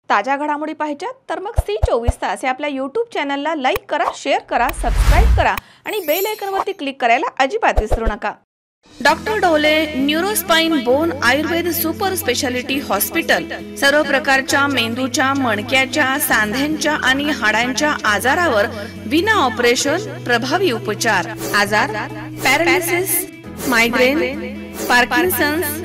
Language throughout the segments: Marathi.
ताज्या घडामोडी पाहिजेत तर मग C24 या आपल्या YouTube चॅनलला लाईक करा, शेअर करा, सबस्क्राइब करा आणि बेल आयकॉनवरती क्लिक करायला अजिबात विसरू नका। Doctor Dhole neurospine bone Ayurveda super speciality hospital सर्व प्रकारच्या मेंदूच्या, मणक्याच्या, सांध्यांच्या आणि हाडांच्या आजारावर विना ऑपरेशन प्रभावी उपचार। आजार पॅरालिसिस, मायग्रेन, पार्किन्सन्स,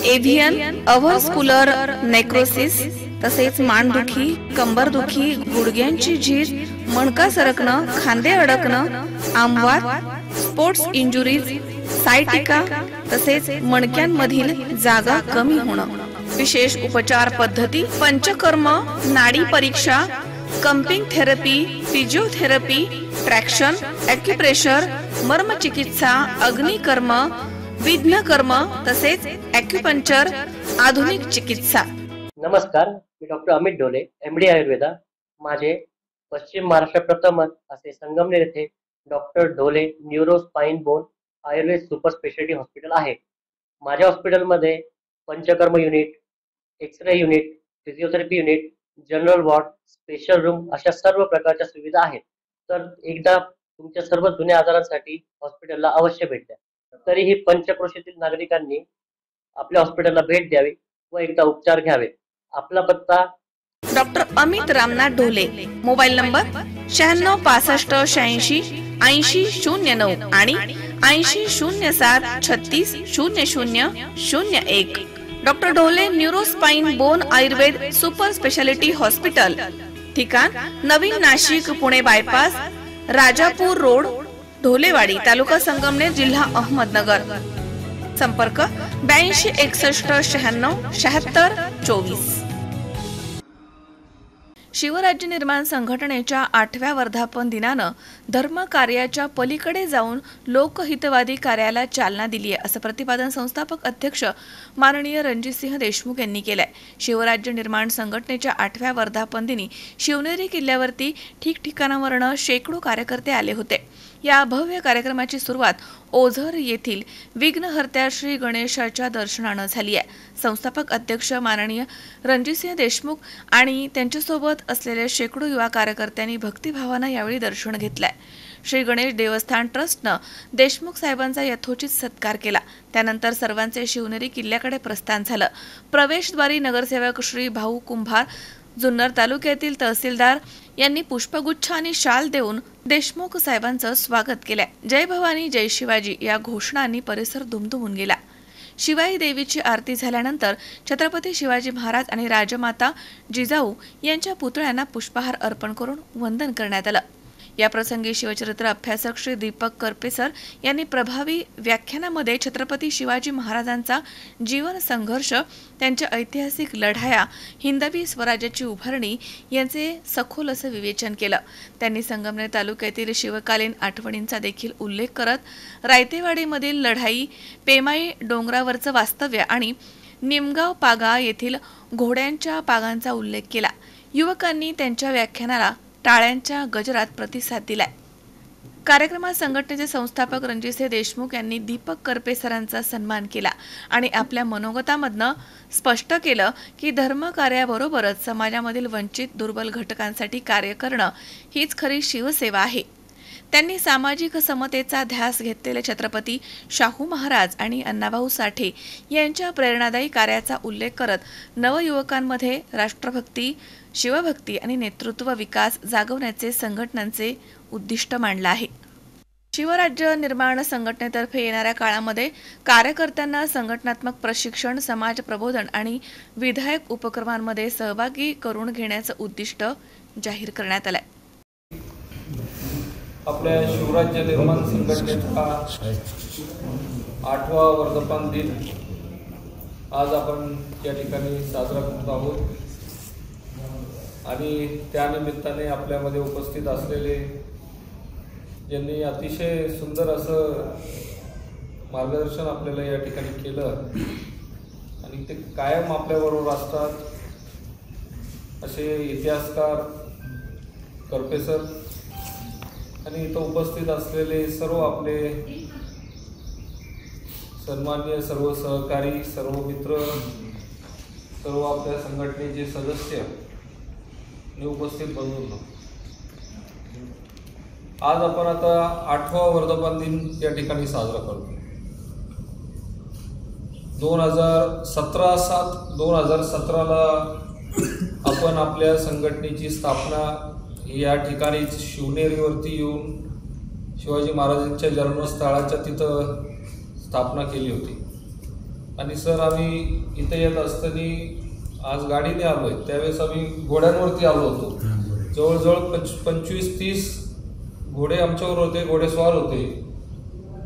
एव्हियन, अव्हस्क्युलर नेक्रोसिस, तसेच मानदुखी, कंबरदुखी, गुडघ्यांची झीज, मणका सरकणं, खांदे अडकणं, आमवात, स्पोर्ट्स इंजुरीज, सायटिका, तसेच मणक्यांमधील जागा कमी होणं, विशेष उपचार पद्धती, पंचकर्म, नाडी परीक्षा, cupping therapy, physiotherapy, traction, acupressure, मर्मचिकित्सा, अग्निकर्म, विघ्नकर्म, तसेच ॲक्युपंक्चर, आधुनिक चिकित्सा। नमस्कार, मी डॉक्टर अमित ढोले, MD आयुर्वेदा। माझे पश्चिम महाराष्ट्र प्रथमच असे संगमनेर येथे doctor Dhole neuro spine bone Ayurveda super speciality hospital आहे। माझ्या हॉस्पिटलमध्ये panchakarma unit, X ray unit, physiotherapy unit, general ward, special room अशा सर्व प्रकारच्या सुविधा आहेत। तर एकदा तुमच्या सर्व जुन्या आजारांसाठी हॉस्पिटलला अवश्य भेट द्या। तरीही पंचक्रोशीतील नागरिकांनी आपल्या हॉस्पिटलला भेट द्यावी व एकदा उपचार घ्यावे। आपला पत्ता doctor Amit Ramnath Dhole, mobile number 9665 86 80 09 आणि 80 07 36 00 01। Doctor Dhole neurospine bone Ayurveda super speciality hospital, ठिकाण नवीन नाशिक पुणे बायपास, राजापूर रोड, ढोलेवाडी, तालुका संगमनेर, जिल्हा अहमदनगर। संपर्क 82 61 96 76 24। शिवराज्य निर्माण संघटनेच्या 8व्या वर्धापन दिनानं धर्म कार्याच्या पलीकडे जाऊन लोकहितवादी कार्याला चालना दिली आहे, असं प्रतिपादन संस्थापक अध्यक्ष माननीय रणजितसिंह देशमुख यांनी केलंय। शिवराज्य निर्माण संघटनेच्या 8व्या वर्धापन दिनी शिवनेरी किल्ल्यावरती ठिकठिकाणावरनं शेकडो कार्यकर्ते आले होते। या भव्य कार्यक्रमाची सुरुवात ओझर येथील विघ्नहर्त्या श्री गणेशाच्या दर्शनानं झाली आहे। संस्थापक अध्यक्ष माननीय रणजितसिंह देशमुख आणि त्यांच्यासोबत असलेल्या शेकडो युवा कार्यकर्त्यांनी भक्तिभावानं यावेळी दर्शन घेतलंय। श्री गणेश देवस्थान ट्रस्टनं देशमुख साहेबांचा यथोचित सत्कार केला। त्यानंतर सर्वांचे शिवनेरी किल्ल्याकडे प्रस्थान झालं। प्रवेशद्वारी नगरसेवक श्री भाऊ कुंभार, जुन्नर तालुक्यातील तहसीलदार यांनी पुष्पगुच्छ आणि शाल देऊन देशमुख साहेबांचं स्वागत केलंय। जय भवानी जय शिवाजी या घोषणांनी परिसर दुमदुमून गेला। शिवाई देवीची आरती झाल्यानंतर छत्रपती शिवाजी महाराज आणि राजमाता जिजाऊ यांच्या पुतळ्यांना पुष्पहार अर्पण करून वंदन करण्यात आलं। या प्रसंगी शिवचरित्र अभ्यासक श्री दीपक करपे सर यांनी प्रभावी व्याख्यानामध्ये छत्रपती शिवाजी महाराजांचा जीवन संघर्ष, त्यांच्या ऐतिहासिक लढाया, हिंदवी स्वराज्याची उभारणी यांचे सखोल असं विवेचन केलं। त्यांनी संगमनेर तालुक्यातील शिवकालीन आठवणींचा देखील उल्लेख करत रायतेवाडीमधील लढाई, पेमाई डोंगरावरचं वास्तव्य आणि निमगाव पागा येथील घोड्यांच्या पागांचा उल्लेख केला। युवकांनी त्यांच्या व्याख्यानाला टाळ्यांच्या गजरात प्रतिसाद दिलाय। कार्यक्रमात संघटनेचे संस्थापक रणजितसिंह देशमुख यांनी दीपक करपे सरांचा सन्मान केला आणि आपल्या मनोगतामधनं स्पष्ट केलं की धर्मकार्याबरोबरच समाजामधील वंचित दुर्बल घटकांसाठी कार्य करणं हीच खरी शिवसेवा आहे। त्यांनी सामाजिक समतेचा ध्यास घेतलेले छत्रपती शाहू महाराज आणि अण्णाभाऊ साठे यांच्या प्रेरणादायी कार्याचा उल्लेख करत नवयुवकांमध्ये राष्ट्रभक्ती, शिवभक्ती आणि नेतृत्व विकास जागवण्याचे संघटनांचे उद्दिष्ट मांडलं आहे। शिवराज्य निर्माण संघटनेतर्फे येणाऱ्या काळामध्ये कार्यकर्त्यांना संघटनात्मक प्रशिक्षण, समाज प्रबोधन आणि विधायक उपक्रमांमध्ये सहभागी करून घेण्याचं उद्दिष्ट जाहीर करण्यात आलंय। आपल्या शिवराज्य निर्माण संघटनेचा 8वा वर्धापन दिन आज आपण या ठिकाणी साजरा करत आहोत आणि त्यानिमित्ताने आपल्यामध्ये उपस्थित असलेले यांनी अतिशय सुंदर असं मार्गदर्शन आपल्याला या ठिकाणी केलं आणि ते कायम आपल्याबरोबर असतात असे इतिहासकार करपे सर आणि इथं उपस्थित असलेले सर्व आपले सन्माननीय सर्व सहकारी, सर्व मित्र सर्व आपल्या संघटनेचे सदस्य उपस्थित बंधूंनो, आज आपण आता 8वा वर्धापन दिन या ठिकाणी साजरा करतो. 2017ला आपण आपल्या संघटनेची स्थापना या ठिकाणी शिवनेरीवरती येऊन शिवाजी महाराजांच्या जन्मस्थळाच्या तिथं स्थापना केली होती. आणि सर, आम्ही इथे येत असताना आज गाडीने आलो आहे, त्यावेळेस आम्ही घोड्यांवरती आलो होतो. जवळजवळ 25-30 घोडे आमच्यावर होते, घोडेस्वार होते.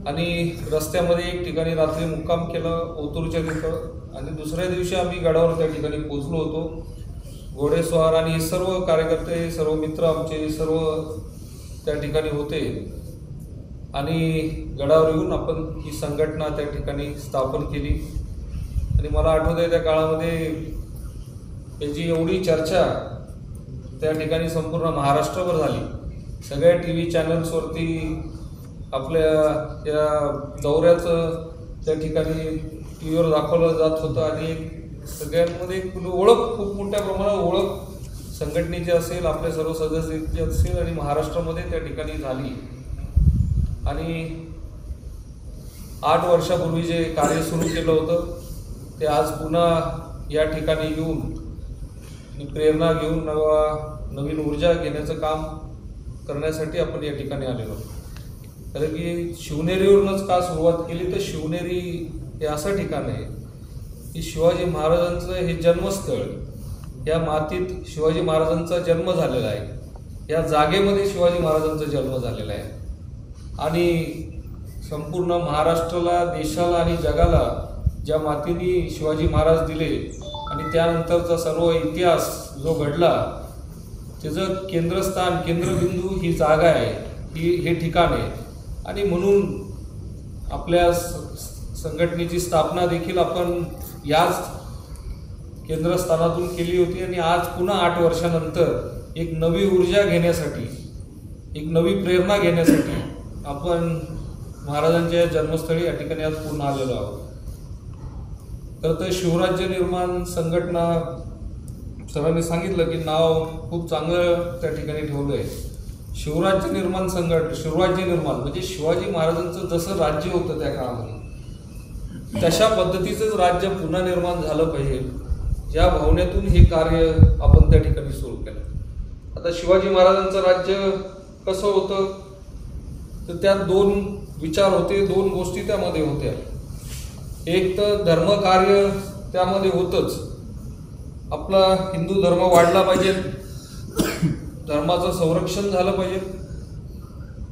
आणि रस्त्यामध्ये एक ठिकाणी रात्री मुक्काम केलं ओतूरच्या तिथं, आणि दुसऱ्या दिवशी आम्ही गडावर त्या ठिकाणी पोचलो होतो. घोडेस्वार आणि सर्व कार्यकर्ते, सर्व मित्र आमचे सर्व त्या ठिकाणी होते. आणि गडावर येऊन आपण ही संघटना त्या ठिकाणी स्थापन केली. आणि मला आठवत आहे त्या काळामध्ये त्याची एवढी चर्चा त्या ठिकाणी संपूर्ण महाराष्ट्रभर झाली. सगळ्या TV चॅनल्सवरती आपल्या या दौऱ्याचं त्या ठिकाणी TV वर दाखवलं जात होतं. आणि सगळ्यांमध्ये ओळख, खूप मोठ्या प्रमाणात ओळख संघटनेची असेल, आपल्या सर्व सदस्यांची असेल, आणि महाराष्ट्रामध्ये त्या ठिकाणी झाली. आणि 8 वर्षापूर्वी जे कार्य सुरू केलं होतं ते आज पुन्हा या ठिकाणी येऊन प्रेरणा घेऊन नवीन ऊर्जा घेण्याचं काम करण्यासाठी आपण या ठिकाणी आलेलो. कारण की शिवनेरीवरूनच का सुरुवात केली, तर शिवनेरी हे असं ठिकाण आहे की शिवाजी महाराजांचं हे जन्मस्थळ, या मातीत शिवाजी महाराजांचा जन्म झालेला आहे, या जागेमध्ये शिवाजी महाराजांचा जन्म झालेला आहे. आणि संपूर्ण महाराष्ट्राला, देशाला आणि जगाला ज्या मातीने शिवाजी महाराज दिले आणि त्यानंतरचा सर्व इतिहास जो घडला, त्याचं केंद्रस्थान, केंद्रबिंदू ही जागा आहे, हे ठिकाण आहे. आणि म्हणून आपल्या संघटनेची स्थापना देखील आपण याच केंद्रस्थानातून केली होती. आणि आज पुन्हा 8 वर्षानंतर एक नवी ऊर्जा घेण्यासाठी, एक नवी प्रेरणा घेण्यासाठी आपण महाराजांच्या जन्मस्थळी या ठिकाणी आज पुन्हा आलेलो आहोत. तर शिवराज्य निर्माण संघटना, सरांनी सांगितलं की नाव खूप चांगलं त्या ठिकाणी ठेवलं आहे. शिवराज्य निर्माण शिवराज्य निर्माण म्हणजे शिवाजी महाराजांचं जसं राज्य होतं त्या काळामध्ये, तशा पद्धतीचंच राज्य पुन्हा निर्माण झालं पाहिजे, या भावनेतून हे कार्य आपण त्या ठिकाणी सुरू केलं. आता शिवाजी महाराजांचं राज्य कसं होतं, तर त्यात 2 विचार होते, 2 गोष्टी त्यामध्ये होत्या. एक तर धर्मकार्य त्यामध्ये होतंच, आपला हिंदू धर्म वाढला पाहिजे, धर्माचं संरक्षण झालं पाहिजे,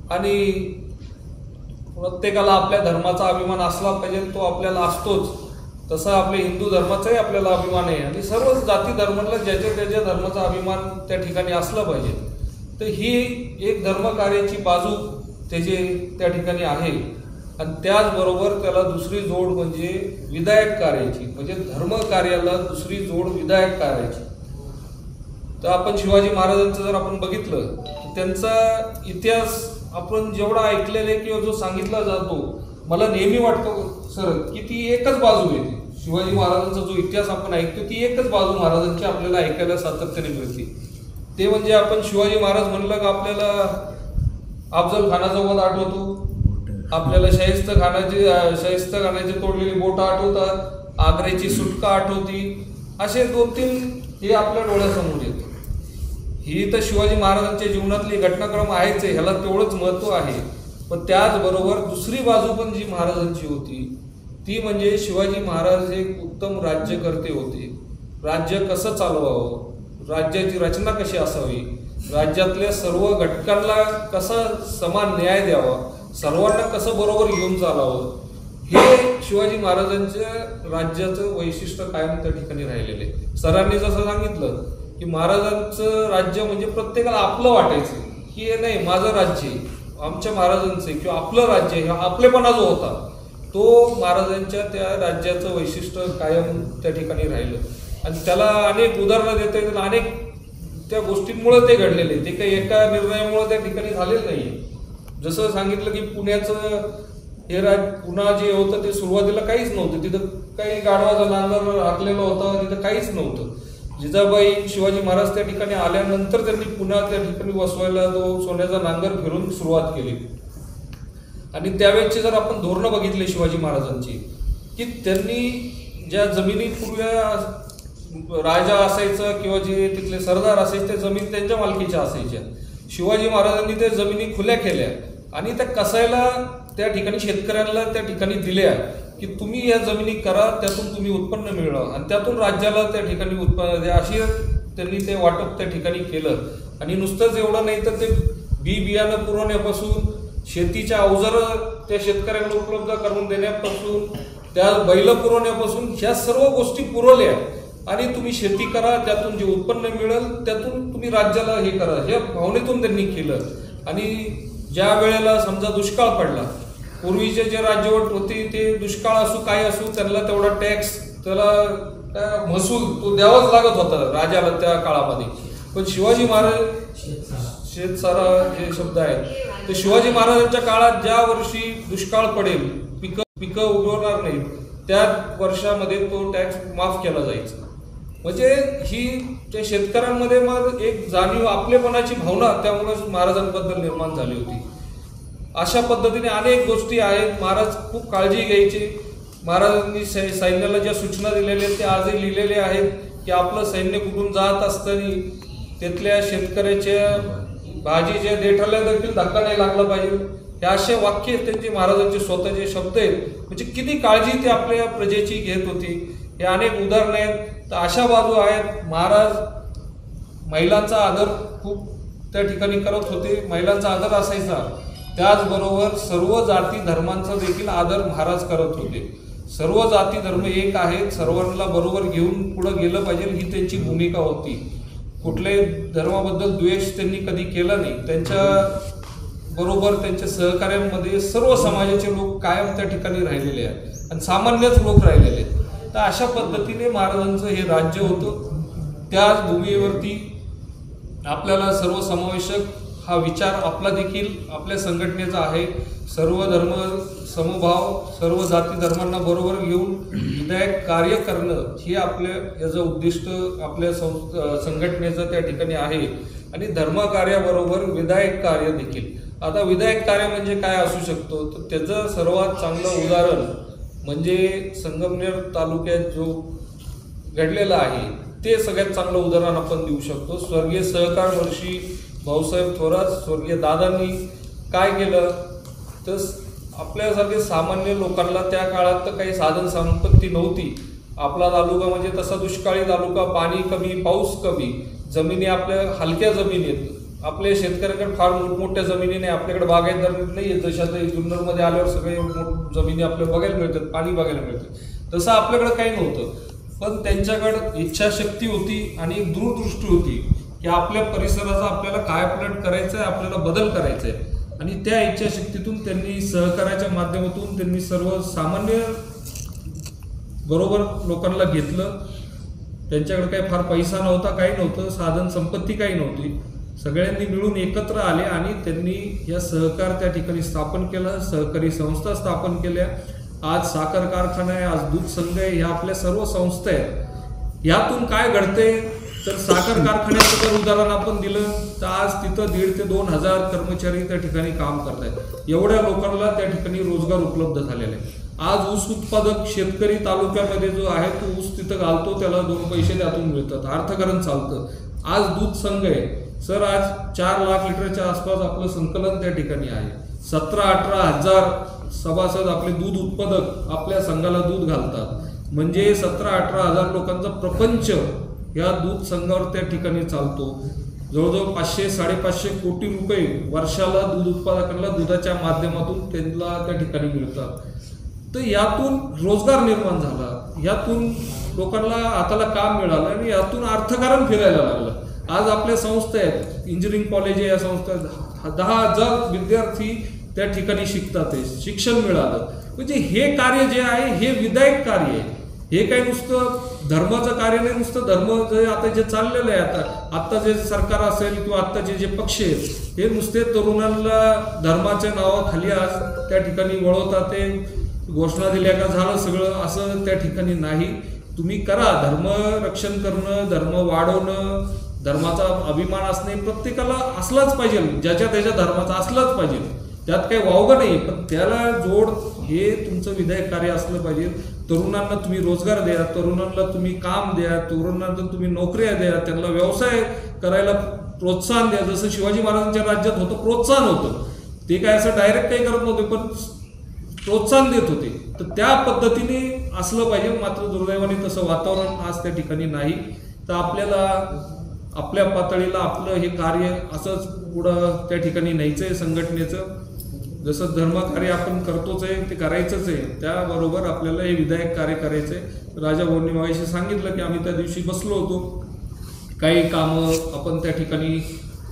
आणि प्रत्येकाला आपल्या धर्माचा अभिमान असला पाहिजे, तो आपल्याला असतोच. तसा आपल्या हिंदू धर्माचाही आपल्याला अभिमान आहे, आणि सर्व जाती धर्माला ज्याच्या त्याच्या धर्माचा अभिमान त्या ठिकाणी असला पाहिजे. तर ही एक धर्मकार्याची बाजू त्याचे त्या ठिकाणी आहे. आणि त्याचबरोबर त्याला दुसरी जोड म्हणजे विधायक कार्याची, म्हणजे धर्म कार्याला दुसरी जोड विधायक कार्याची. तर आपण शिवाजी महाराजांचं जर आपण बघितलं, त्यांचा इतिहास आपण जेवढा ऐकलेला किंवा जो सांगितला जातो, मला नेहमी वाटतं सर की ती एकच बाजू आहे. शिवाजी महाराजांचा जो इतिहास आपण ऐकतो ती एकच बाजू महाराजांची आपल्याला ऐकायला सातत्याने मिळते. ते म्हणजे आपण शिवाजी महाराज म्हणलं का आपल्याला अफजल खानाचा वध आठवतो, आपल्याला शाहिस्त खानाची तोडलेली बोटं आठवतात, आग्र्याची सुटका आठवती, असे 2-3 हे आपल्या डोळ्यासमोर येतं. ही तर शिवाजी महाराजांच्या जीवनातली घटनाक्रम आहेच आहे, ह्याला तेवढंच महत्त्व आहे. पण त्याचबरोबर दुसरी बाजू पण जी महाराजांची होती ती म्हणजे शिवाजी महाराज एक उत्तम राज्यकर्ते होते. राज्य कसं चालवावं, राज्याची रचना कशी असावी, राज्यातल्या सर्व घटकांना कसा समान न्याय द्यावा, सर्वांना कसं बरोबर घेऊन चालावं, हे शिवाजी महाराजांच्या राज्याचं वैशिष्ट्य कायम त्या ठिकाणी राहिलेलं आहे. सरांनी जसं सांगितलं की महाराजांचं राज्य म्हणजे प्रत्येकाला आपलं वाटायचं, की हे नाही माझं राज्य आहे, आमच्या महाराजांचं किंवा आपलं राज्य आहे, हा आपलेपणा जो होता तो महाराजांच्या त्या राज्याचं वैशिष्ट्य कायम त्या ठिकाणी राहिलं. आणि त्याला अनेक उदाहरणं देता येतील, अनेक त्या गोष्टींमुळे ते घडलेले, ते काही एका निर्णयामुळे त्या ठिकाणी झालेलं नाही. जसं सांगितलं की पुण्याचं हे पुन्हा जे होतं ते सुरुवातीला काहीच नव्हतं, तिथं काही गाढवाचा नांगर आखलेला होता, तिथं काहीच नव्हतं. जिजाबाई शिवाजी महाराज त्या ठिकाणी आल्यानंतर त्यांनी पुन्हा त्या ठिकाणी वसवायला तो सोन्याचा नांगर फिरून सुरुवात केली. आणि त्यावेळेची जर आपण धोरणं बघितली शिवाजी महाराजांची, की त्यांनी ज्या जमिनी पूर्वी राजा असायचं किंवा जे तिथले सरदार असायचे ते जमीन त्यांच्या मालकीच्या असायच्या. शिवाजी महाराजांनी त्या जमिनी खुल्या केल्या आणि त्या कसायला त्या ठिकाणी शेतकऱ्यांना त्या ठिकाणी दिल्या की तुम्ही या जमिनी करा, त्यातून तुम्ही उत्पन्न मिळवा आणि त्यातून राज्याला त्या ठिकाणी उत्पन्न द्या, अशी त्यांनी ते वाटप त्या ठिकाणी केलं. आणि नुसतंच एवढं नाही तर ते बियाणं पुरवण्यापासून, शेतीच्या अवजारं त्या शेतकऱ्यांना उपलब्ध करून देण्यापासून, त्या बैल पुरवण्यापासून ह्या सर्व गोष्टी पुरवल्या आणि तुम्ही शेती करा, त्यातून जे उत्पन्न मिळेल त्यातून तुम्ही राज्याला हे करा, या भावनेतून त्यांनी केलं. आणि ज्या वेळेला समजा दुष्काळ पडला, पूर्वीचे जे राज्यवट होते ते दुष्काळ असो काय असो त्यांना तेवढा टॅक्स, त्याला महसूल तो द्यावाच लागत होता राजाला त्या काळामध्ये. पण शिवाजी महाराज, शेतसारा जे शब्द आहेत ते शिवाजी महाराजांच्या काळात ज्या वर्षी दुष्काळ पडेल, पिकं उगवणार नाहीत, त्या वर्षामध्ये तो टॅक्स माफ केला जायचा. म्हणजे ही त्या शेतकऱ्यांमध्ये मग एक जाणीव, आपलेपणाची भावना त्यामुळे महाराजांबद्दल निर्माण झाली होती. अशा पद्धतीने अनेक गोष्टी आहेत. महाराज खूप काळजी घ्यायची. महाराजांनी सैन्याला ज्या सूचना दिलेल्या आहेत त्या आजही लिहिलेल्या आहेत की आपलं सैन्य कुठून जात असताना तिथल्या शेतकऱ्याच्या भाजीच्या देठाला देखील धक्का नाही लागला पाहिजे. हे असे वाक्य त्यांचे महाराजांचे स्वतःचे शब्द आहेत. म्हणजे किती काळजी ते आपल्या प्रजेची घेत होती, हे अनेक उदाहरणं आहेत. तर अशा बाजू आहेत. महाराज महिलांचा आदर खूप त्या ठिकाणी करत होते, महिलांचा आदर असायचा. त्याचबरोबर सर्व जाती धर्मांचा देखील आदर महाराज करत होते. सर्व जाती धर्म एक आहेत, सर्वांना बरोबर घेऊन पुढे गेलं पाहिजे ही त्यांची भूमिका होती. कुठल्याही धर्माबद्दल द्वेष त्यांनी कधी केला नाही. त्यांच्या बरोबर त्यांच्या सहकार्यांमध्ये सर्व समाजाचे लोक कायम त्या ठिकाणी राहिलेले आहेत आणि सामान्यच लोक राहिलेले आहेत. तर अशा पद्धतीने महाराजांचं हे राज्य होतं. त्याच भूमीवरती आपल्याला सर्वसमावेशक हा विचार आपला देखील आपल्या संघटनेचा आहे. सर्व धर्म समभाव, सर्व जाती धर्मांना बरोबर घेऊन विधायक कार्य करणं हे आपल्या याचं उद्दिष्ट आपल्या संघटनेचं त्या ठिकाणी आहे. आणि धर्मकार्याबरोबर विधायक कार्य देखील. आता विधायक कार्य म्हणजे काय असू शकतो, तर त्याचं सर्वात चांगलं उदाहरण म्हणजे संगमनेर तालुक्यात जो घडलेला आहे ते सगळ्यात चांगलं उदाहरण आपण देऊ शकतो. स्वर्गीय सहकार वर्षी भाऊसाहेब थोरात, स्वर्गीय दादांनी काय केलं तर आपल्यासारखे सामान्य लोकांना त्या काळात तर काही साधन संपत्ती नव्हती. आपला तालुका म्हणजे तसा दुष्काळी तालुका, पाणी कमी, पाऊस कमी, जमिनी आपल्या हलक्या जमिनीत. आपल्या शेतकऱ्यांकडे फार मोठमोठ्या जमिनी नाही, आपल्याकडे बागायतदार नाही आहेत. जशा तर जुन्नरमध्ये आल्यावर सगळे जमिनी आपल्याला बघायला मिळतात, पाणी बघायला मिळतं, तसं आपल्याकडे काही नव्हतं. पण त्यांच्याकडे इच्छाशक्ती होती आणि एक दूरदृष्टी होती की आपल्या परिसराचा आपल्याला कायापालट करायचं आहे, आपल्याला बदल करायचा आहे. आणि त्या इच्छाशक्तीतून त्यांनी सहकार्याच्या माध्यमातून त्यांनी सर्वसामान्य बरोबर लोकांना घेतलं. त्यांच्याकडे काही फार पैसा नव्हता, काही नव्हतं, साधन संपत्ती काही नव्हती. सगळ्यांनी मिळून एकत्र आले आणि त्यांनी या सहकार त्या ठिकाणी स्थापन केलं, सहकारी संस्था स्थापन केल्या. आज साखर कारखाना आहे, आज दूध संघ आहे, ह्या आपल्या सर्व संस्था आहेत. यातून काय घडते तर साखर कारखान्याचं जर उदाहरण आपण दिलं तर आज तिथं 1,500 ते 2,000 कर्मचारी त्या ठिकाणी काम करत आहेत. एवढ्या लोकांना त्या ठिकाणी रोजगार उपलब्ध झालेला आहे. आज ऊस उत्पादक शेतकरी तालुक्यामध्ये जो आहे तो ऊस तिथं घालतो, त्याला 2 पैसे त्यातून मिळतात, अर्थकारण चालतं. आज दूध संघ आहे सर, आज 4 लाख लिटरच्या आसपास आपलं संकलन त्या ठिकाणी आहे. 17-18 हजार सभासद आपले दूध उत्पादक आपल्या संघाला दूध घालतात. म्हणजे 17-18 हजार लोकांचा प्रपंच या दूध संघावर त्या ठिकाणी चालतो. जवळजवळ 500-550 कोटी रुपये वर्षाला दूध उत्पादकांना दुधाच्या माध्यमातून त्यांना त्या ठिकाणी मिळतात. तर यातून रोजगार निर्माण झाला, यातून लोकांना हाताला काम मिळालं आणि यातून अर्थकारण फिरायला लागलं. आज आपल्या संस्था आहेत, इंजिनिअरिंग कॉलेज आहे, या संस्था 10,000 विद्यार्थी त्या ठिकाणी शिकतात, शिक्षण मिळालं. म्हणजे हे कार्य जे आहे हे विधायक कार्य आहे. हे काही नुसतं धर्माचं कार्य नाही, नुसतं धर्म जे आता जे चाललेलं आहे, आता जे सरकार असेल किंवा आत्ताचे जे पक्ष आहेत हे नुसते तरुणांना धर्माच्या नावाखाली आज त्या ठिकाणी वळवतात, ते घोषणा दिल्या का झालं सगळं, असं त्या ठिकाणी नाही. तुम्ही करा, धर्म रक्षण करणं, धर्म वाढवणं, धर्माचा अभिमान असणे प्रत्येकाला असलाच पाहिजे, ज्याच्या त्याच्या धर्माचा असलाच पाहिजे, त्यात काही वावगं नाही. पण त्याला जोड हे तुमचं विधायक कार्य असलं पाहिजे. तरुणांना तुम्ही रोजगार द्या, तरुणांना तुम्ही काम द्या, तरुणांना तुम्ही नोकऱ्या द्या, त्यांना व्यवसाय करायला प्रोत्साहन द्या. जसं शिवाजी महाराजांच्या राज्यात होतं, प्रोत्साहन होतं, ते काय असं डायरेक्ट काही करत नव्हते पण प्रोत्साहन देत होते. तर त्या पद्धतीने असलं पाहिजे. मात्र दुर्दैवाने तसं वातावरण आज त्या ठिकाणी नाही. तर आपल्याला आपल्या पातळीला आपलं हे कार्य असंच पुढं त्या ठिकाणी न्यायचं आहे. संघटनेचं जसं धर्मकार्य आपण करतोच आहे ते करायचंच आहे, त्याबरोबर आपल्याला हे विधायक कार्य करायचं आहे. राजा भाऊंनी मागाशी सांगितलं की आम्ही त्या दिवशी बसलो होतो, काही कामं आपण त्या ठिकाणी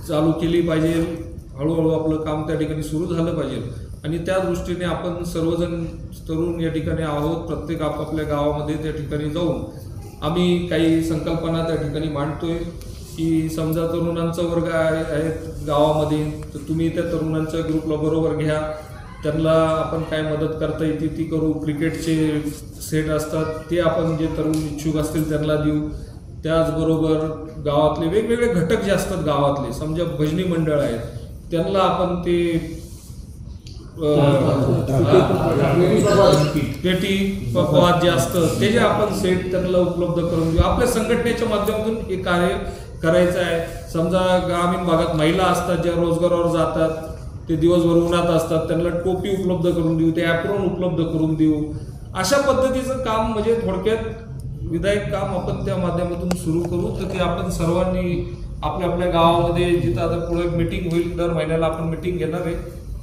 चालू केली पाहिजे, हळूहळू आपलं काम त्या ठिकाणी सुरू झालं पाहिजे. आणि त्या दृष्टीने आपण सर्वजण तरुण या ठिकाणी आहोत. प्रत्येक आपापल्या गावामध्ये त्या ठिकाणी जाऊन आम्ही काही संकल्पना त्या ठिकाणी मांडतोय की समजा तरुणांचा वर्ग आहेत गावामध्ये, तर तुम्ही त्या तरुणांच्या ग्रुपला बरोबर घ्या, त्यांना आपण काय मदत करता येते ती करू. क्रिकेटचे सेट असतात ते आपण जे तरुण इच्छुक असतील त्यांना देऊ. त्याचबरोबर गावातले वेगवेगळे घटक जे असतात गावातले, समजा भजनी मंडळ आहेत, त्यांना आपण ते पेटी पकवान जे असतं ते जे आपण सेट त्यांना उपलब्ध करून देऊ. आपल्या संघटनेच्या माध्यमातून हे कार्य करायचं आहे. समजा ग्रामीण भागात महिला असतात ज्या रोजगारावर जातात, ते दिवसभर उन्हात असतात, त्यांना टोपी उपलब्ध करून देऊ, ते ॲप्रॉन उपलब्ध करून देऊ. अशा पद्धतीचं काम म्हणजे थोडक्यात विधायक काम आपण त्या माध्यमातून सुरू करू. तर ते आपण सर्वांनी आपल्या आपल्या गावामध्ये, जिथं आता पुढे एक मिटिंग होईल, दर महिन्याला आपण मिटिंग घेणार आहे,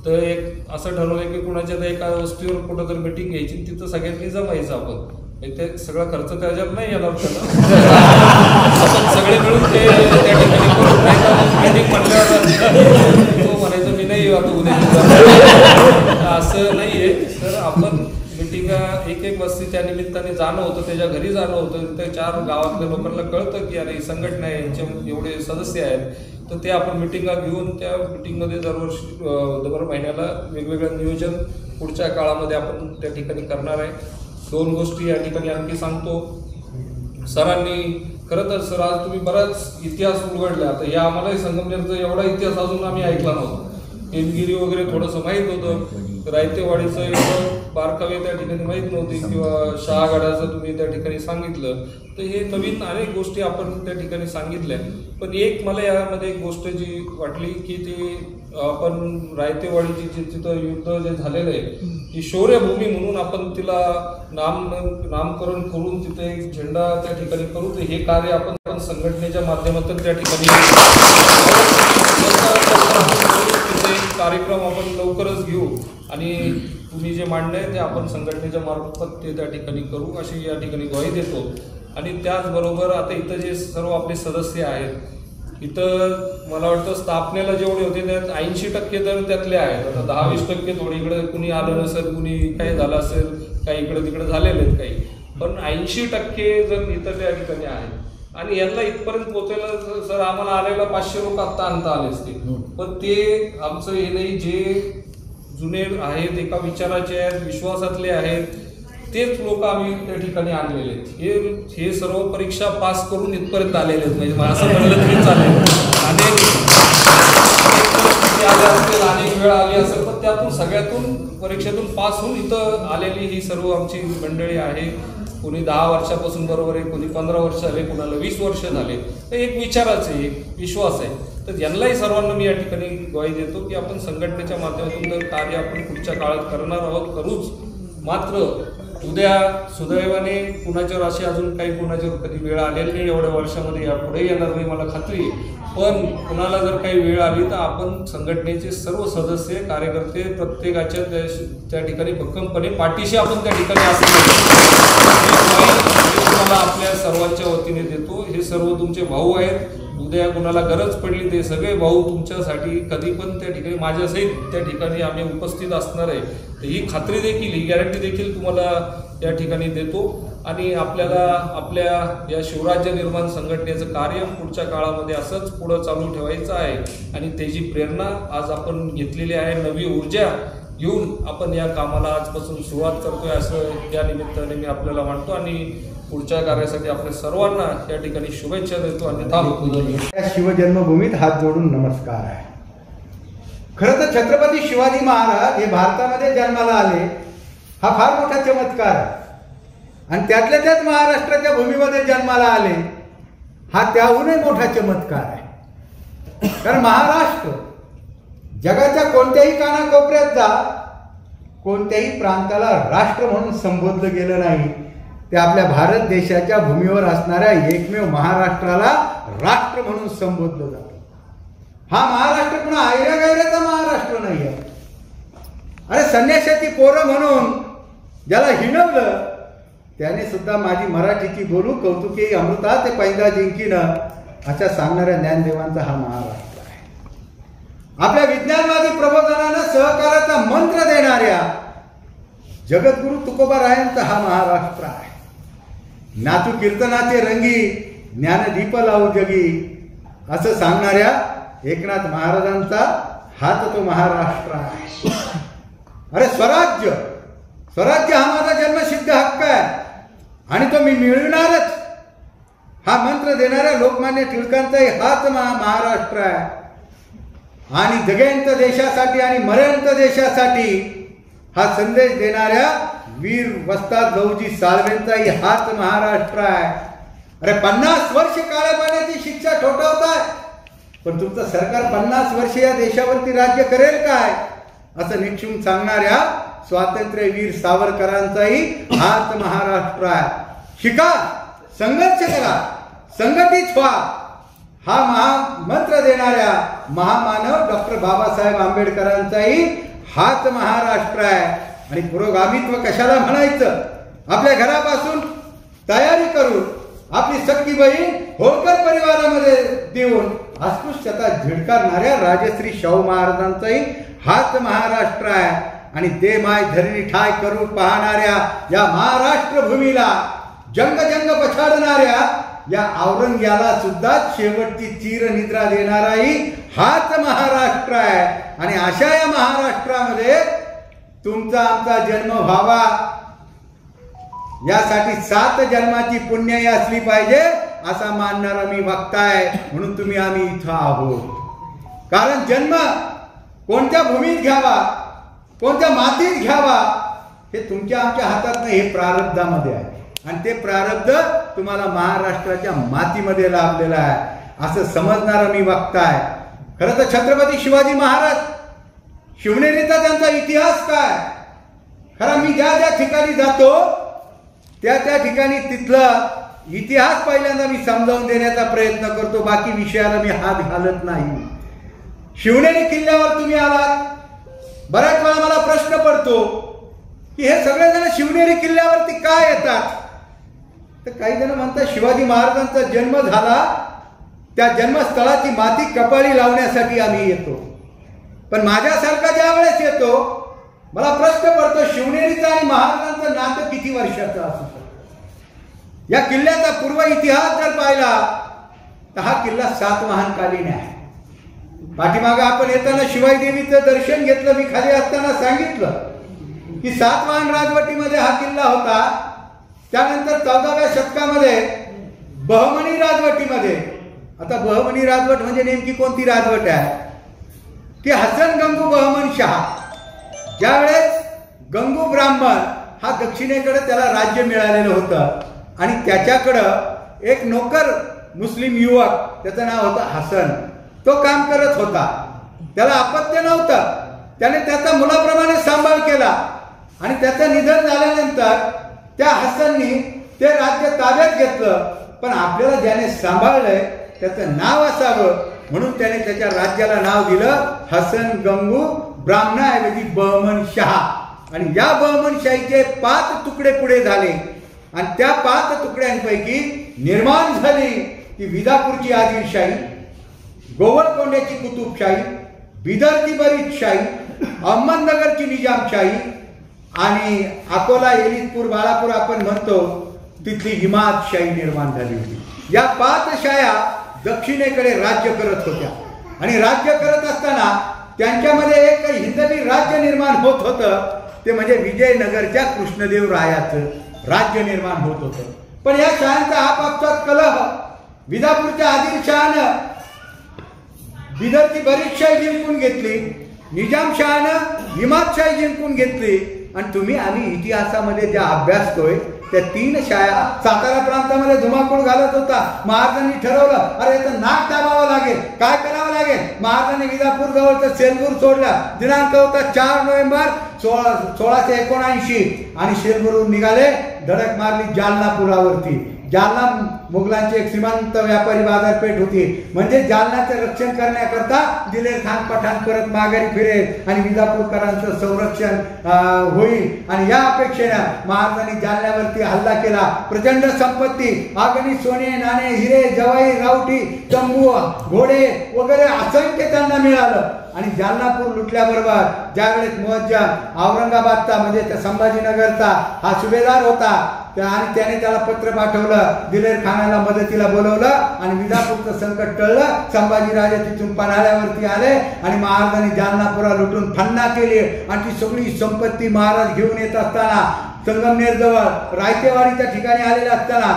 तर एक असं ठरवलं की कुणाच्या एका वस्तीवर कुठं तर मिटिंग घ्यायची, तिथं सगळ्यांनी जमायचं. आपण ते सगळा खर्च त्याच्यात नाही येणार त्याला, आपण सगळे मिळून ते त्या ठिकाणी करू. मिटिंग म्हटल्यावर तो म्हणायचं मी नाही आता उद्या, असं नाहीये. तर आपण मिटिंगा एक वस्ती त्या निमित्ताने जाणं होतं, त्याच्या घरी जाणं होतं. त्या 4 गावातल्या लोकांना कळतं की अरे ही संघटना आहे, यांचे एवढे सदस्य आहेत, तर ते आपण मिटिंगा घेऊन त्या मिटिंगमध्ये दर महिन्याला वेगवेगळं नियोजन पुढच्या काळामध्ये आपण त्या ठिकाणी करणार आहे. 2 गोष्टी या ठिकाणी आणखी सांगतो. सरांनी खरं तर सर आज तुम्ही बराच इतिहास उलगडला. आता या आम्हालाही संगमनेरचा एवढा इतिहास अजून आम्ही ऐकला नव्हता. हेमगिरी वगैरे थोडंसं माहीत होतं, रायतेवाडीचं एवढं बारकावे त्या ठिकाणी माहीत नव्हती, किंवा शहागडाचं तुम्ही त्या ठिकाणी सांगितलं. तर हे नवीन अनेक गोष्टी आपण त्या ठिकाणी सांगितल्या. पण एक मला यामध्ये एक गोष्ट जी वाटली की ती आपण रायतेवाडीची जी तिथं युद्ध जे झालेलं आहे, ती शौर्यभूमी म्हणून आपण तिला नामकरण करून तिथे एक झेंडा त्या ठिकाणी करू. तर हे कार्य आपण संघटनेच्या माध्यमातून त्या ठिकाणी कार्यक्रम आपण लवकरच घेऊ. आणि तुम्ही जे मांडलंय ते आपण संघटनेच्या मार्फत ते त्या ठिकाणी करू, अशी या ठिकाणी ग्वाही देतो. आणि त्याचबरोबर आता इथं जे सर्व आपले सदस्य आहेत, इथं मला वाटतं स्थापनेला जेवढे होते त्यात 80% तर त्यातले आहेत. आता 10-20% थोडी इकडे कुणी आलं नसेल, कुणी काही झालं असेल, काही इकडे तिकडे झालेले आहेत काही, पण 80% जण इथं त्या ठिकाणी आहेत. आणि यांना इथपर्यंत पोहोचायला सर आम्हाला आलेला 500 लोक आत्ता आणता आले असते, पण ते आमचं हे नाही, जे जुने आहेत, एका विचाराचे आहेत, विश्वासातले आहेत, तेच लोक आम्ही त्या ठिकाणी आणलेले आहेत. हे सर्व परीक्षा पास करून इथपर्यंत आलेले आहेत, म्हणजे असं म्हणलं तरी चालेल. अनेक वेळ आली असेल, पण त्यातून सगळ्यातून परीक्षेतून पास होऊन इथं आलेली ही सर्व आमची मंडळी आहे. कोणी 10 वर्षापासून बरोबर आहे, कोणी 15 वर्ष झाले, कोणाला 20 वर्ष झाले. तर एक विचाराचं आहे, एक विश्वास आहे. तर यांनाही सर्वांना मी या ठिकाणी ग्वाही देतो की आपण संघटनेच्या माध्यमातून जर कार्य आपण पुढच्या काळात करणार आहोत, करूच. मात्र उद्या सुदैवाने कुणाच्यावर अशी अजून काही कुणाच्यावर कधी वेळ आलेली नाही एवढ्या वर्षामध्ये, यापुढे येणार नाही मला खात्री आहे. पण कुणाला जर काही वेळ आली तर आपण संघटनेचे सर्व सदस्य, कार्यकर्ते प्रत्येकाच्या त्या ठिकाणी भक्कमपणे पाठीशी आपण त्या ठिकाणी तुम्हाला आपल्या सर्वांच्या वतीने देतो. हे सर्व तुमचे भाऊ आहेत. उद्या कुणाला गरज पडली ते सगळे भाऊ तुमच्यासाठी कधी पण त्या ठिकाणी माझ्यासहित त्या ठिकाणी आम्ही उपस्थित असणार आहे. तर ही खात्री देखील, ही गॅरंटी देखील तुम्हाला या ठिकाणी देतो. आणि आपल्याला आपल्या या शिवराज्य निर्माण संघटनेचं कार्य पुढच्या काळामध्ये असंच पुढं चालू ठेवायचं आहे आणि त्याची प्रेरणा आज आपण घेतलेली आहे. नवी ऊर्जा घेऊन आपण या कामाला आजपासून सुरुवात करतोय असं या निमित्ताने मी आपल्याला म्हणतो आणि पुढच्या कार्यासाठी आपल्या सर्वांना या ठिकाणी शुभेच्छा देतो आणि थांबतो. या शिवजन्मभूमीत हात जोडून नमस्कार आहे. खरं तर छत्रपती शिवाजी महाराज हे भारतामध्ये जन्माला आले हा फार मोठा चमत्कार आहे आणि त्यातल्या त्यात महाराष्ट्राच्या भूमीमध्ये जन्माला आले हा त्याहूनही मोठा चमत्कार आहे. कारण महाराष्ट्र जगाच्या कोणत्याही कानाकोपऱ्यात जा, कोणत्याही प्रांताला राष्ट्र म्हणून संबोधलं गेलं नाही. ते आपल्या भारत देशाच्या भूमीवर असणाऱ्या एकमेव महाराष्ट्राला राष्ट्र म्हणून संबोधलं जातं. हा महाराष्ट्र पुन्हा आयऱ्या गायऱ्याचा महाराष्ट्र नाही आहे. अरे संन्याशाची पोरं म्हणून ज्याला हिणवलं त्याने सुद्धा माझी मराठीची बोलू कौतुकी अमृता ते पैदा जिंकीनं अशा सांगणाऱ्या ज्ञानदेवांचा हा महाराष्ट्र आहे. आपल्या विज्ञानवादी प्रबोधनानं सहकाराचा मंत्र देणाऱ्या जगद्गुरु तुकोबारायांचा हा महाराष्ट्र आहे. नातू कीर्तनाचे रंगी ज्ञानदीप लावू जगी असं सांगणाऱ्या एकनाथ महाराजांचा हाच तो महाराष्ट्र आहे. अरे स्वराज्य स्वराज्य हा माझा जन्मसिद्ध हक्क आहे आणि तो मी मिळविणारच हा मंत्र देणाऱ्या लोकमान्य टिळकांचाही हाच महाराष्ट्र आहे. आणि जगेंत देशासाठी आणि मरेंत देशासाठी हा संदेश देणाऱ्या वीर वस्ताद लहुजी साळवेंचाही हाच महाराष्ट्र आहे. अरे 50 वर्ष काळ्या पाण्याची शिक्षा ठोठावताय पण तुमचं सरकार 50 वर्ष या देशावरती राज्य करेल काय असं निक्षून सांगणाऱ्या स्वातंत्र्यवीर सावरकरांचाही हाच महाराष्ट्र आहे. शिका, संघर्ष करा, संघटित व्हा हा महामंत्र देणाऱ्या महामानव डॉक्टर बाबासाहेब आंबेडकरांचाही हाच महाराष्ट्र आहे. आणि पुरोगामित्व कशाला म्हणायचं? आपल्या घरापासून तयारी करून आपली सख्खी बहीण होळकर परिवारामध्ये देऊन अस्पृश्यता झिडकारणाऱ्या राजश्री शाहू महाराजांचाही हाच महाराष्ट्र आहे. आणि दे माय धरणी ठाय करून पाहणाऱ्या या महाराष्ट्र भूमीला जंग जंग पछाडणाऱ्या या औरंग्याला सुद्धा शेवटची चीर निद्रा देणाराही हाच महाराष्ट्र आहे. आणि अशा या महाराष्ट्रामध्ये तुमचा आमचा जन्म व्हावा यासाठी 7 जन्माची पुण्याई असली पाहिजे असा मानणारा मी वक्ता आहे. म्हणून तुम्ही आम्ही इथं आहोत. कारण जन्म कोणत्या भूमीत घ्यावा, कोणत्या मातीत घ्यावा हे तुमच्या आमच्या हातात नाही, हे प्रारब्धामध्ये आहे. आणि ते प्रारब्ध तुम्हाला महाराष्ट्राच्या मातीमध्ये लाभलेलं आहे असं समजणारा मी वक्ता आहे. खरं तर छत्रपती शिवाजी महाराज शिवनेरीचा त्यांचा इतिहास काय? खरं मी ज्या ज्या ठिकाणी जातो त्या त्या ठिकाणी तिथला इतिहास पहिल्यांदा मी समजावून देण्याचा प्रयत्न करतो. बाकी विषयाला मी हात घालत नाही. शिवनेरी किल्ल्यावर तुम्ही आलात, बऱ्याच वेळा मला प्रश्न पडतो की हे सगळेजण शिवनेरी किल्ल्यावरती काय येतात? तर काही जण म्हणतात शिवाजी महाराजांचा जन्म झाला त्या जन्मस्थळाची माती कपाळी लावण्यासाठी आम्ही येतो. पण माझ्यासारखा ज्या वेळेस येतो मला प्रश्न पडतो शिवनेरीचा आणि महाराजांचं नातं किती वर्षाचं असू शकतं? या किल्ल्याचा पूर्व इतिहास जर पाहिला तर हा किल्ला सातवाहनकालीन आहे. पाठीमागे आपण येताना शिवाई देवीचं दर्शन घेतलं. मी खाली असताना सांगितलं की सातवाहन राजवटीमध्ये हा किल्ला होता. त्यानंतर 14व्या शतकामध्ये बहमनी राजवटीमध्ये, आता बहमनी राजवट म्हणजे नेमकी कोणती राजवट आहे की हसन गंगू बहमन शहा, ज्यावेळेस गंगू ब्राह्मण हा दक्षिणेकडे त्याला राज्य मिळालेलं होतं आणि त्याच्याकडं एक नोकर मुस्लिम युवक त्याचं नाव होतं हसन, तो काम करत होता. त्याला अपत्य नव्हतं. त्याने त्याचा मुलाप्रमाणे सांभाळ केला आणि त्याचं निधन झाल्यानंतर त्या हसननी ते राज्य ताब्यात घेतलं. पण आपल्याला ज्याने सांभाळलंय त्याचं नाव असावं म्हणून त्याने त्याच्या राज्याला नाव दिलं हसन गंगू ब्राह्मणाऐवजी बहमन शहा. आणि या बहमनशाहीचे 5 तुकडे पुढे झाले आणि त्या 5 तुकड्यांपैकी निर्माण झाली ती विजापूरची आदिलशाही, गोवळकोंड्याची कुतुबशाही, बिदरची बरीदशाही, अहमदनगरची निजामशाही आणि अकोला, एलितपूर, बाळापूर आपण म्हणतो तिथली हिमादशाही निर्माण झाली होती. या 5 शाया दक्षिणेकडे राज्य करत होत्या आणि राज्य करत असताना त्यांच्यामध्ये एक हिंदवी राज्य निर्माण होत होतं. ते म्हणजे विजयनगरच्या कृष्णदेव रायाचं राज्य निर्माण होत होतं. पण या शाळांचा आपापसात कलह. विजापूरच्या आदिलशहानं बिदरची बरीच शाही जिंकून घेतली, निजामशहानं हिमादशाही जिंकून घेतली. आणि तुम्ही आम्ही इतिहासामध्ये ज्या अभ्यासतोय त्या 3 शाया सातारा प्रांतामध्ये धुमाकूळ घालत होता. महाराजांनी ठरवलं, अरे याचं नाक दाबावं लागेल. काय करावं लागेल? महाराजांनी विजापूर जवळचं सेलपूर सोडला. दिनांक होता 4 नोव्हेंबर 1679 आणि सेलपूरहून निघाले. धडक मारली जालनापुरावरती. जालना मुघलांची एक श्रीमंत व्यापारी बाजारपेठ होती. म्हणजे जालनाचं रक्षण करण्याकरता दिलेर खान पठाण परत माघारी फिरेल आणि विजापूरकरांचं संरक्षण होईल. आणि या अपेक्षेनं महाराजांनी जालन्यावरती हल्ला केला. प्रचंड संपत्ती, अगणित सोने नाणे हिरे जवाई रावटी तंबू घोडे वगैरे असंख्य त्यांना मिळालं. आणि जालनापूर लुटल्याबरोबर ज्यावेळेस मुअज्जम औरंगाबादचा म्हणजे त्या संभाजीनगरचा हा सुभेदार होता आणि त्याने त्याला पत्र पाठवलं. दिलेर खानाला मदतीला बोलवलं आणि विजापूरचं संकट टळलं. संभाजीराजे तिथून पन्हाळ्यावरती आले आणि महाराजांनी जालनापुरा लुटून फन्ना केली. आणि ती सगळी संपत्ती महाराज घेऊन येत असताना संगमनेर जवळ रायतेवाडीच्या ठिकाणी आलेले असताना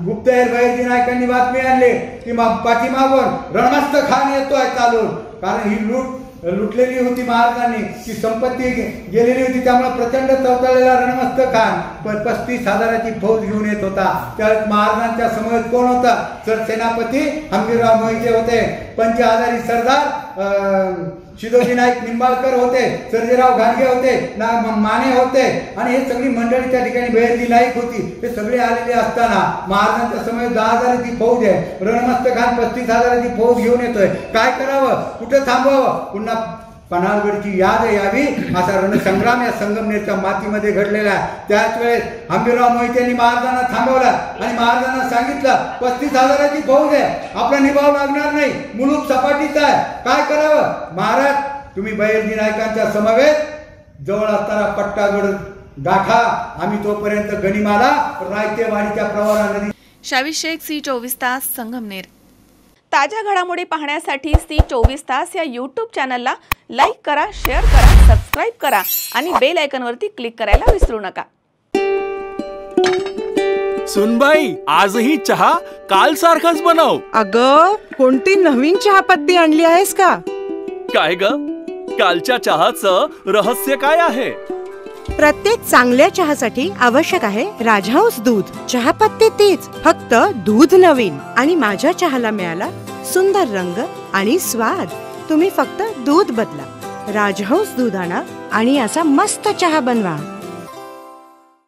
गुप्तहेर बहिर्जी नायकांनी बातमी आणली की पाठीमागून रणमस्त खान येतोय चालून. कारण ही लुटलेली होती महाराजांनी, ती संपत्ती गेलेली होती. त्यामुळे प्रचंड चवताळलेला रणमस्त खान 35,000ची फौज घेऊन येत होता. त्यावेळेस महाराजांच्या समवेत कोण होता? सरसेनापती हंबीरराव मोहिते होते, पंच हजारी सरदार शिदोजी नाईक निंबाळकर होते, सर्जेराव घाटगे होते, माने होते आणि हे सगळी मंडळी त्या ठिकाणी बहिर्जी नाईक होती. हे सगळे आलेले असताना महाराजांच्या समवेत 10,000ची फौज आहे. रणमस्त खान 35,000ची फौज घेऊन येतोय. काय करावं? कुठं थांबवावं? पुन्हा पन्हाळगडची याद यावी असा रणसंग्राम या संगमनेरच्या मातीमध्ये घडलेला आहे. त्याच वेळेस हंबीरराव मोहितेंनी महाराजांना थांबवलं आणि महाराजांना सांगितलं 35,000ची फौज आहे, आपला निभाव लागणार नाही, मुलूक सपाटीचा आहे, काय करावं? महाराज तुम्ही बहिर्जी नायकांच्या समवेत जवळ असताना पट्टागड गाठा, आम्ही तोपर्यंत गनिमाला रायतेवाडीच्या प्रवरा नदी. शावीर शेख, C24 तास, संगमनेर. ताज्या घडामोडी पाहण्यासाठी C24 तास या यूट्यूब चॅनलला लाईक करा, शेअर करा, सबस्क्राईब करा आणि बेल आयकॉनवरती क्लिक करायला विसरू नका. सुनबाई, आजही चहा काल सारखाच बनव. अगं, कोणती नवीन चहापत्ती आणली आहेस का? काय ग, कालच्या चहाचं रहस्य काय आहे? प्रत्येक चांगल्या चहासाठी आवश्यक आहे राजहंस दूध. चहापत्ती तीच, फक्त दूध नवीन. आणि माझ्या चहाला मिळाला सुंदर रंग आणि स्वाद. तुम्ही फक्त दूध बदला, राजहंस दूध आणा आणि असा मस्त चहा बनवा.